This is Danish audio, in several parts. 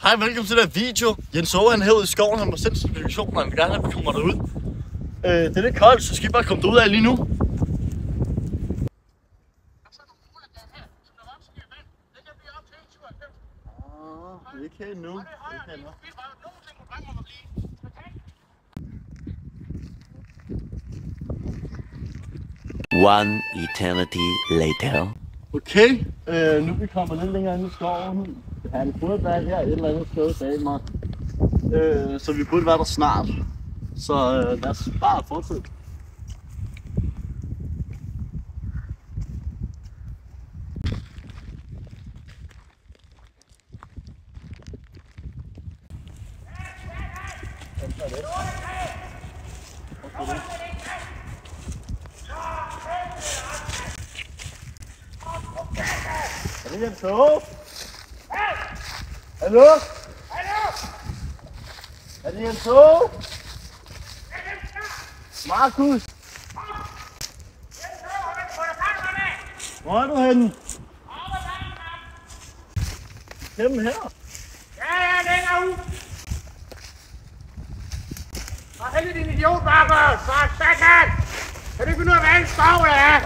Hej, velkommen til den her video. Jens Aage, han herude i skoven, han må sende notifikationer, og han vil gerne have, at vi kommer derud. Det er lidt koldt, så skal I bare komme derud af lige nu. Det kan nu. Det kan nu. One eternity later. Okay, nu er vi kommet lidt længere ind i skoven. Han burde være her et eller andet sted bag mig. Så vi burde være der snart. Så lad os bare fortsætte. Er det Jens Aage? Hallo? Er det Jens Aage? Markus? Hvor er du henne? Hjemme her? Ja, længere ud! Hvor heldig din idiot, Markus! For satan! Kan du ikke finde ud af, hvad en skov er?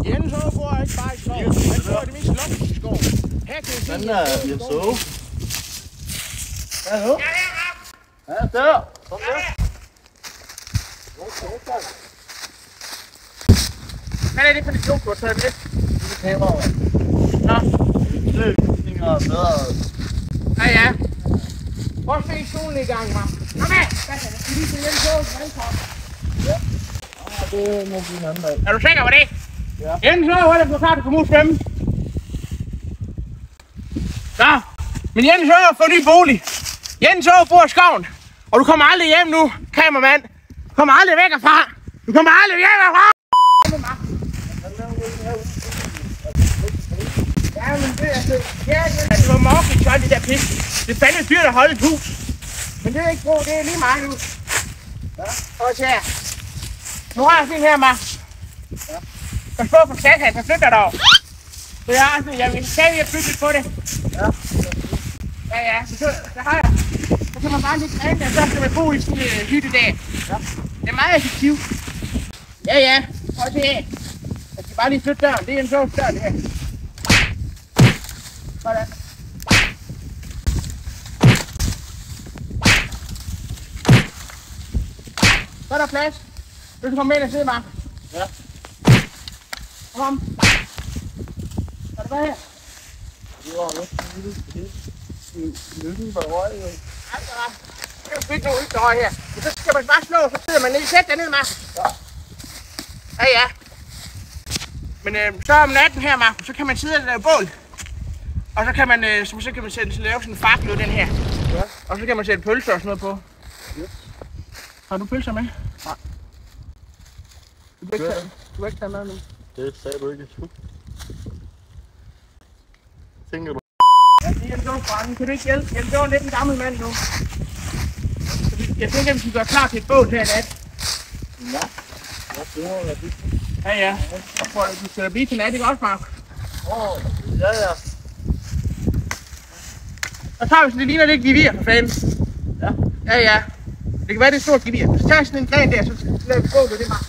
Jens Aage bor ikke bare i skoven. Han bor i det mest luksusske skov. Her kan jeg se Hvordan er Jens Aage? Hallo? Ja, det er ret! Ja, der! Kom der! Hvad er det for en idiot, du har taget med? Det er kameraet. Nå, Det er visninger og bedre. ja. Prøv at se solen i gang, Markus. Kom med! Hvad er det? Vi viser Jens Aage vandkop. Det må blive en anden dag. Er du sikker på det? Ja. Jens Aage, hvor er det for klart, at komme ud og svømme? Så, men Jens Aage får en ny bolig. Jens Aage bor i skoven, og du kommer aldrig hjem nu, kameramand. Du kommer aldrig væk herfra. Du kommer aldrig hjem herfra. Ja, men det er altså... Det var mørkt, så det der pis. Det er fandme dyrt at holde et hus. Men det er ikke brug, det er lige meget nu. Ja. Og så her. Nu har jeg sådan her, Mark. Ja. Der står på satan, så flytter dig over. Så jeg har sådan, jeg vil stadig flytte på det. Ja. Ja, så har jeg. Så kan man bare lige træne det, og så skal man bo i sådan en hytte der. Ja. Det er meget effektivt. Ja. Prøv at se her. Jeg skal bare lige flytte døren. Det er en så dør, det her. Sådan. Så er der plads. Du kan komme med ind og sidde, Mark. Ja. Kom. Er det hvad her? Det var lidt lykken var røg, jo. Altså, det er jo fedt nogle ytterhøje her. Men så skal man bare slå, så sidder man ned. Sæt dig ned, Mark. Ja. Men så om natten her, Mark, så kan man sidde og lave bål. Og så kan man, lave sådan en fakkel ud den her. Ja. Og så kan man sætte pølser og sådan noget på. Yes. Har du pølser med? Nej. Du vil ikke tage med nu. Det sagde du ikke. Tænker du? Ja, det er en god brænde. Kan du ikke hjælpe? Jeg er lidt en gammel mand nu. Jeg tænker, at vi skal gøre klar til et bål her i nat. Ja. Det må være det. Ja. Du skal da blive til nat, ikke også, Mark? Ja. Og så tager vi sådan, det ligner lidt gevir for fanden. Ja. Det kan være, det er et stort gevir. Så tager sådan en gren der, så laver vi bål, det er Mark.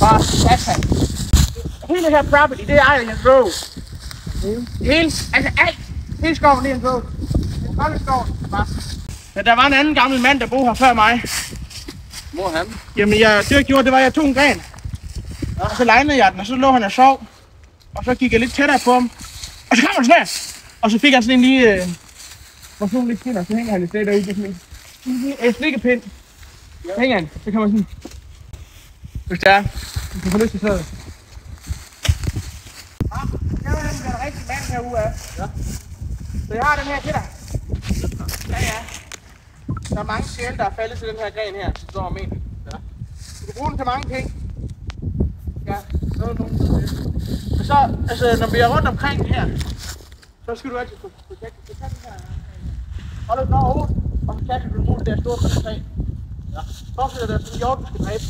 Og satan. Hele det her property, det ejer Jens Aage. Hele, altså alt. Hele skoven, det er Jens Aage. Det er kolde skoven. Men der var en anden gammel mand, der boede her før mig. Hvor han? Jamen, det jeg gjorde, det var, at jeg tog en gren. Og så legnede jeg den, og så lå han og sov. Og så gik jeg lidt tættere på ham. Og så kom han sådan her. Og så fik han sådan en lige... hvor solen ikke skinner, så hænger han et sted derude. Det er sådan en slikkepind. Så hænger han. Så kan man sådan... Hvis det er. Du kan få lyst til stedet. Ja, det var den der rigtig mand herude af. Ja. Så jeg har den her til dig. Ja. Der er mange sjæle, der er faldet til den her gren her, som står om en. Ja. Du kan bruge den til mange ting. Ja, så er nogen til det. Og så, altså, når vi er rundt omkring her, så skal du altid få tage den her. Hold den over hovedet, og så kaster du den mod det der store træ. Ja. Så bliver det sådan hjort, du skal dræbe.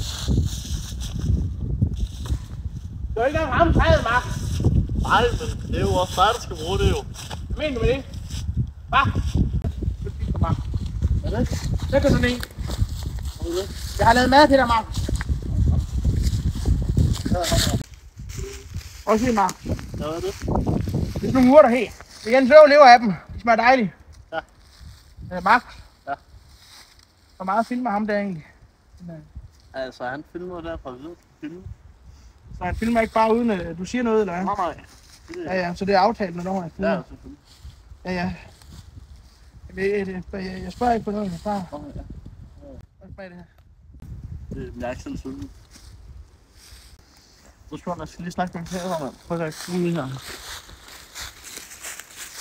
Du har ikke engang ramt træet, Mark. Nej, men det er jo også dig, der skal bruge det jo. Hvad mener du med det? Hvad? Det er fint for Mark. Hvad er det? Sæt dig sådan en. Jeg har lavet mad til dig, Mark. Også lige, Mark. Ja, hvad er det? Det er nogle urter her. Det er en søv lever af dem. De smager dejligt. Ja. Mark. Ja. Hvor meget filmer ham der egentlig? Altså, han filmer der fra videre til filme. Så han filmer ikke bare uden at du siger noget, eller hvad? Nej. Ja, så det er aftalt, når han filmer. Ja, selvfølgelig. Ja. Jeg spørger ikke på noget, jeg bare... Hvad smag det her? Det er ikke selv sulten. Så skal jeg lige snakke med kamera, mand. Prøv at kigge lige her.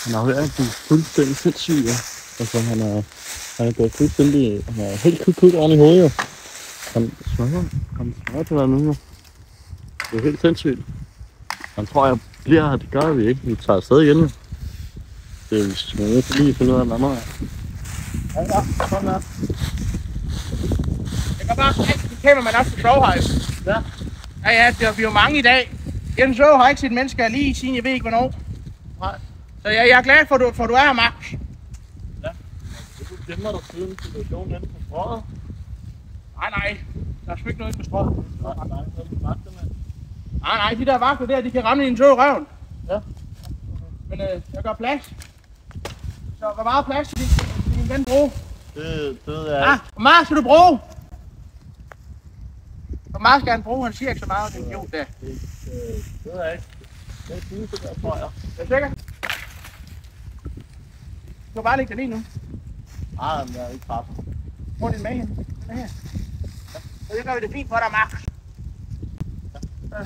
Han har været fuldstændig sindssyg, ja. Altså, han er gået fuldstændig... Han er helt kut oven i hovedet, jo. Han smager til dig nu, jo. Det er helt sindssygt. Han tror, jeg bliver her. Det gør vi ikke. Vi tager afsted igen, jo. Det er jo nødt til lige at finde ud af en anden. Ja, sådan er. Jeg kan bare se, det kæmper man også på Sovhøj. Ja. Ja, der bliver mange i dag. Jeg har ikke set mennesker lige siden jeg ved ikke hvornår. Nej. Så jeg er glad for, at du er her, Max. Ja. Du glemmer dig siden situationen inde på strøget. Nej. Der er sgu ikke noget på strøget. Nej, de der vagter der, de kan ramme i en tog i røven. Ja. Men jeg gør plads. Så hvor meget plads til din ven bruge? Det ved jeg ikke. Hvor meget skal du bruge? Hvor meget skal han bruge? Han siger ikke så meget, det er idiot der. Det ved jeg ikke. Det er fint, det der, tror jeg. Er du sikker? Du kan bare lægge den i nu. Nej, men jeg er ikke træt. Hvor er din mage henne? Den er her. Så det gør vi det fint for dig, Max. Nej,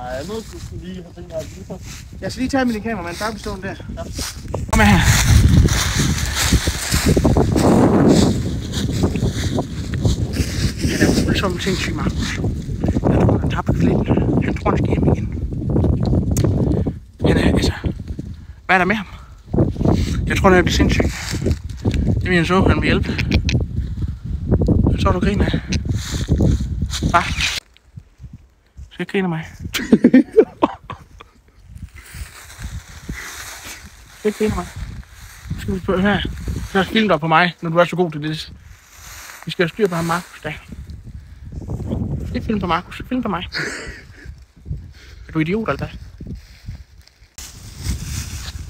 jeg er nødt til lige have tænkt mig at vise. Jeg skal lige tage min kamera, men bare bestå den der. Ja. Kom her. Han er fuldstændig sindssyg, Markus. Jeg tror, han tabte flækken. Han tror, han skal hjem igen. Han er, altså... Hvad er der med ham? Jeg tror, han er blevet sindssyg. Det vil jeg så, han vil hjælpe. Så du griner af. Hvad? Skal jeg grine af mig? Skal jeg grine af mig? Skal vi prøve her? Jeg skal filme dig på mig, når du er så god til det. Vi skal have styr på ham, Markus, da. Det er film på Markus. Film på mig. Er du idiot, eller hvad?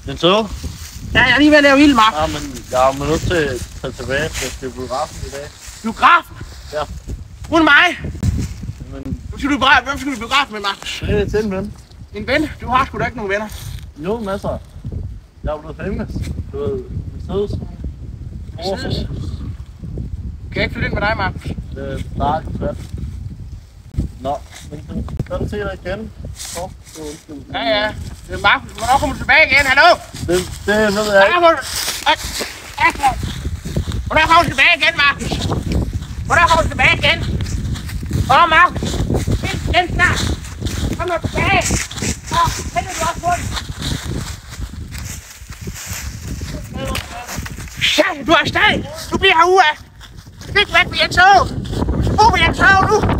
Den så? Ja, jeg er lige ved at lave ild, Mark. Ja, men jeg er nødt til at tage tilbage, for jeg skal i biografen i dag. Biografen? Ja. Uden mig? Men Hvem skal du i biografen med, Markus? det er til en ven. En ven? Du har sgu da ikke nogen venner. Jo, masser. Jeg er blevet famous. Du ved, Mercedes. Mercedes? Kan jeg ikke flytte ind med dig, Markus? Nej, desværre. Nå, men kan du se dig igen? Ja. Det er Markus. Hvornår kommer du tilbage igen? Hallo? Det ved jeg ikke. Hvornår kommer du tilbage igen, Markus? Hvornår kommer du tilbage igen? Markus. Vent snart. Kom nu tilbage. Hænder du også på den? Shit, du er afsted. Du bliver herude af. Stik væk med Jens Aage. Du skal bo med Jens Aage nu.